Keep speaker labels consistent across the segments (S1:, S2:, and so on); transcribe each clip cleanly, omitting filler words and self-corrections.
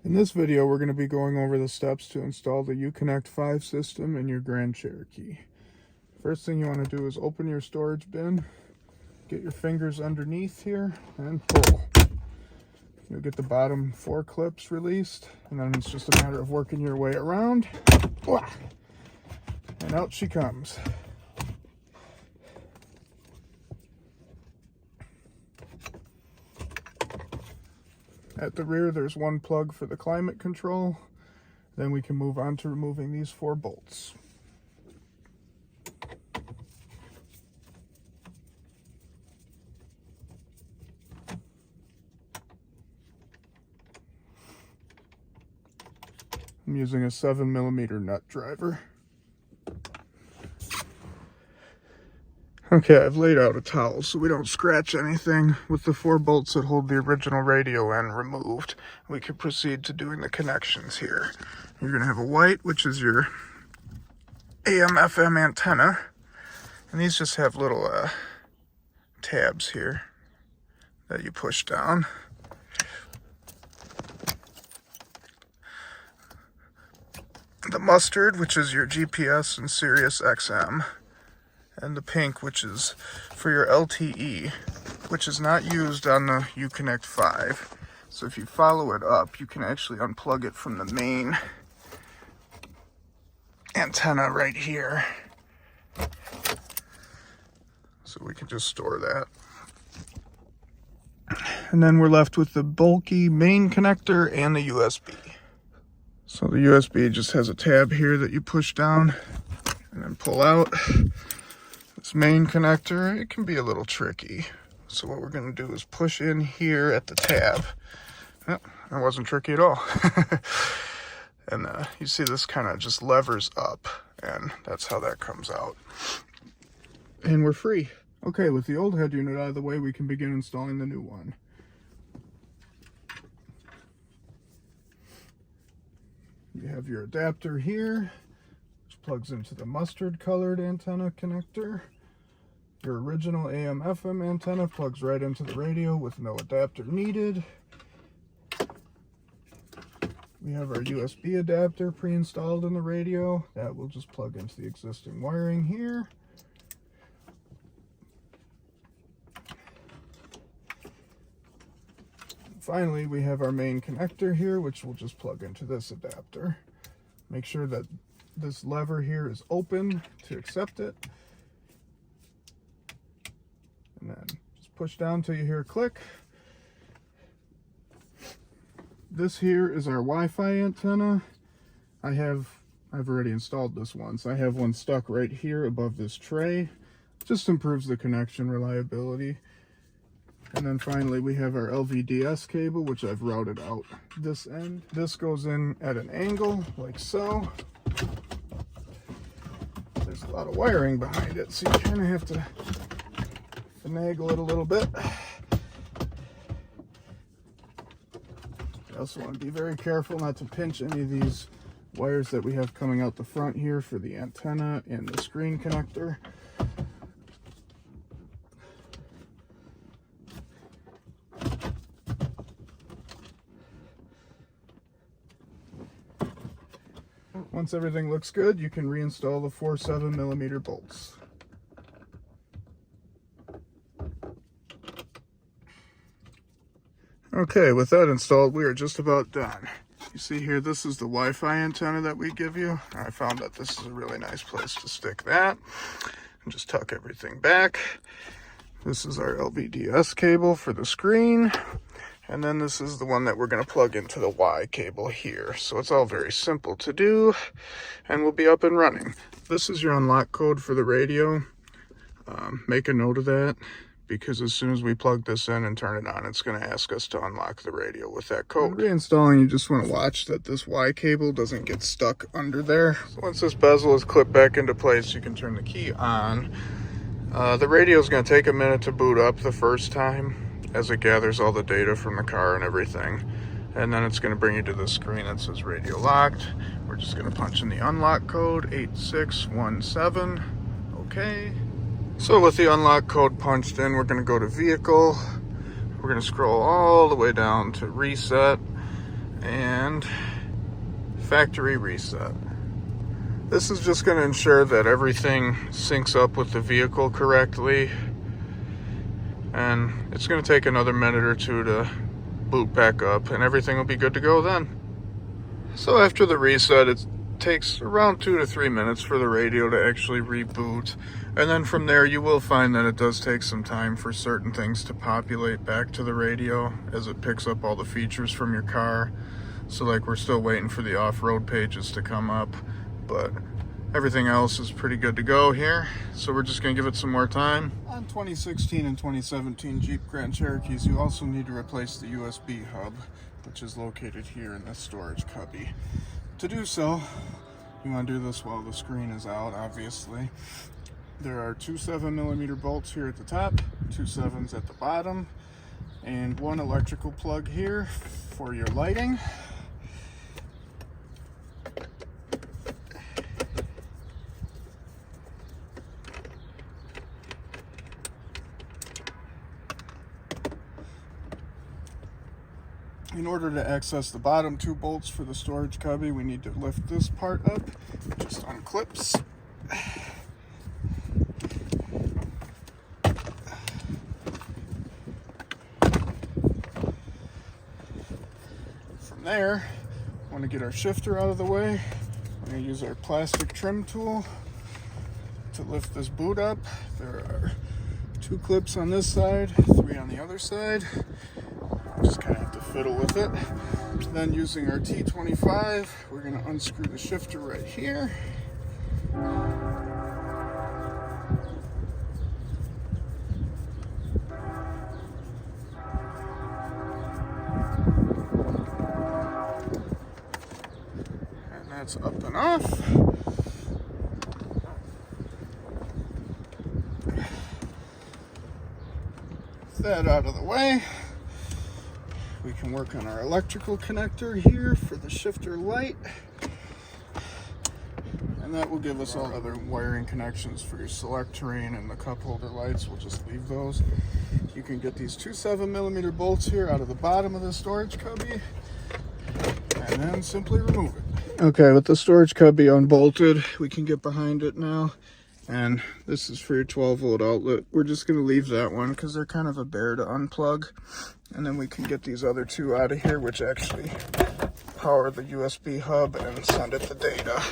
S1: In this video, we're going to be going over the steps to install the Uconnect 5 system in your Grand Cherokee. First thing you want to do is open your storage bin, get your fingers underneath here, and pull. You'll get the bottom 4 clips released, and then it's just a matter of working your way around. And out she comes. At the rear, there's one plug for the climate control. Then we can move on to removing these 4 bolts. I'm using a 7mm nut driver. Okay, I've laid out a towel so we don't scratch anything. With the 4 bolts that hold the original radio end removed, we can proceed to doing the connections here. You're going to have a white, which is your AM/FM antenna, and these just have little tabs here that you push down. The mustard, which is your GPS and Sirius XM. And the pink, which is for your LTE, which is not used on the Uconnect 5. So if you follow it up, you can actually unplug it from the main antenna right here. So we can just store that. And then we're left with the bulky main connector and the USB. So the USB just has a tab here that you push down and then pull out. This main connector, it can be a little tricky. So what we're going to do is push in here at the tab. Oh, that wasn't tricky at all. And you see this kind of just levers up, and that's how that comes out. And we're free. Okay, with the old head unit out of the way, we can begin installing the new one. You have your adapter here, which plugs into the mustard colored antenna connector. Your original AM/FM antenna plugs right into the radio with no adapter needed. We have our USB adapter pre-installed in the radio. That will just plug into the existing wiring here. Finally, we have our main connector here, which will just plug into this adapter. Make sure that this lever here is open to accept it. And then just push down till you hear a click. This here is our Wi-Fi antenna. I've already installed this one, so I have one stuck right here above this tray. Just improves the connection reliability. And then finally we have our LVDS cable, which I've routed out this end. This goes in at an angle like so. There's a lot of wiring behind it, so you kind of have to finagle it a little bit. I also want to be very careful not to pinch any of these wires that we have coming out the front here for the antenna and the screen connector. Once everything looks good, you can reinstall the 4 7mm bolts. Okay, with that installed, we are just about done. You see here, this is the Wi-Fi antenna that we give you. I found that this is a really nice place to stick that. And just tuck everything back. This is our LVDS cable for the screen. And then this is the one that we're going to plug into the Y cable here. So it's all very simple to do, and we'll be up and running. This is your unlock code for the radio. Make a note of that, because as soon as we plug this in and turn it on, it's going to ask us to unlock the radio with that code. When reinstalling, you just want to watch that this Y cable doesn't get stuck under there. So once this bezel is clipped back into place, you can turn the key on. The radio is going to take a minute to boot up the first time, as it gathers all the data from the car and everything. And then it's going to bring you to the screen that says radio locked. We're just going to punch in the unlock code, 8617. Okay. So with the unlock code punched in, we're going to go to vehicle. We're going to scroll all the way down to reset. and factory reset. This is just going to ensure that everything syncs up with the vehicle correctly, and it's going to take another minute or two to boot back up, and everything will be good to go then. So after the reset, it takes around 2 to 3 minutes for the radio to actually reboot, and then from there you will find that it does take some time for certain things to populate back to the radio as it picks up all the features from your car. So like, we're still waiting for the off-road pages to come up, but everything else is pretty good to go here. So we're just going to give it some more time. On 2016 and 2017 Jeep Grand Cherokees, you also need to replace the USB hub, which is located here in this storage cubby. To do so, you want to do this while the screen is out, obviously. There are 2 7mm bolts here at the top, 2 7s at the bottom, and 1 electrical plug here for your lighting. In order to access the bottom 2 bolts for the storage cubby, we need to lift this part up, just unclips. From there, want to get our shifter out of the way. We're going to use our plastic trim tool to lift this boot up. There are 2 clips on this side, 3 on the other side. Just kind of have to fiddle with it. Then using our T25, we're going to unscrew the shifter right here. And that's up and off. With that out of the way, we can work on our electrical connector here for the shifter light. And that will give us all other wiring connections for your select terrain and the cup holder lights. We'll just leave those. You can get these 2 7mm bolts here out of the bottom of the storage cubby and then simply remove it. Okay, with the storage cubby unbolted, we can get behind it now. And this is for your 12-volt outlet. We're just going to leave that one because they're kind of a bear to unplug. And then we can get these other 2 out of here, which actually power the USB hub and send it the data.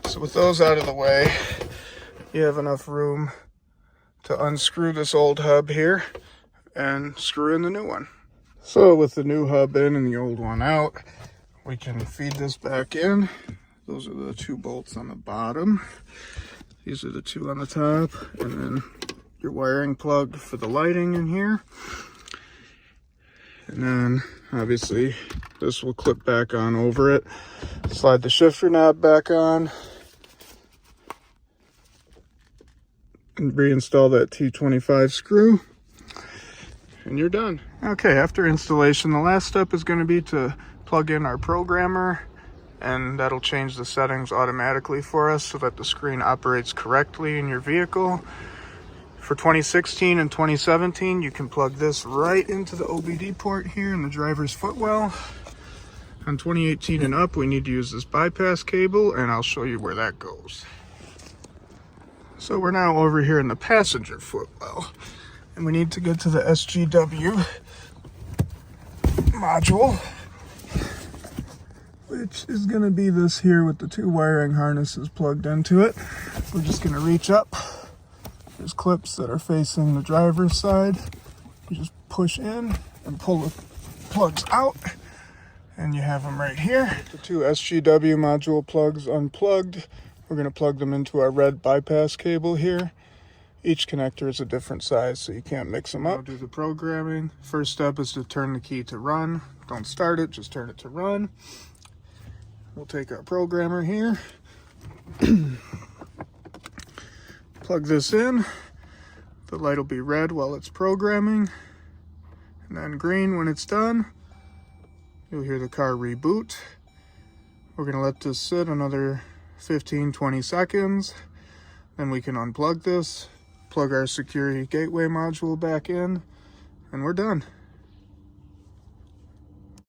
S1: So with those out of the way, you have enough room to unscrew this old hub here and screw in the new one. So with the new hub in and the old one out, we can feed this back in. Those are the 2 bolts on the bottom. These are the 2 on the top, and then your wiring plug for the lighting in here. And then obviously this will clip back on over it. Slide the shifter knob back on and reinstall that T25 screw, and you're done. Okay, after installation, the last step is going to be to plug in our programmer, and that'll change the settings automatically for us so that the screen operates correctly in your vehicle. For 2016 and 2017, you can plug this right into the OBD port here in the driver's footwell. On 2018 and up, we need to use this bypass cable, and I'll show you where that goes. So we're now over here in the passenger footwell, and we need to get to the SGW module, which is going to be this here with the 2 wiring harnesses plugged into it. We're just going to reach up. There's clips that are facing the driver's side. You just push in and pull the plugs out, and you have them right here. The 2 SGW module plugs unplugged. We're going to plug them into our red bypass cable here. Each connector is a different size, so you can't mix them up. I'll do the programming. First step is to turn the key to run. Don't start it, just turn it to run. We'll take our programmer here, plug this in. The light will be red while it's programming, and then green when it's done. You'll hear the car reboot. We're going to let this sit another 15-20 seconds. Then we can unplug this, plug our security gateway module back in, and we're done.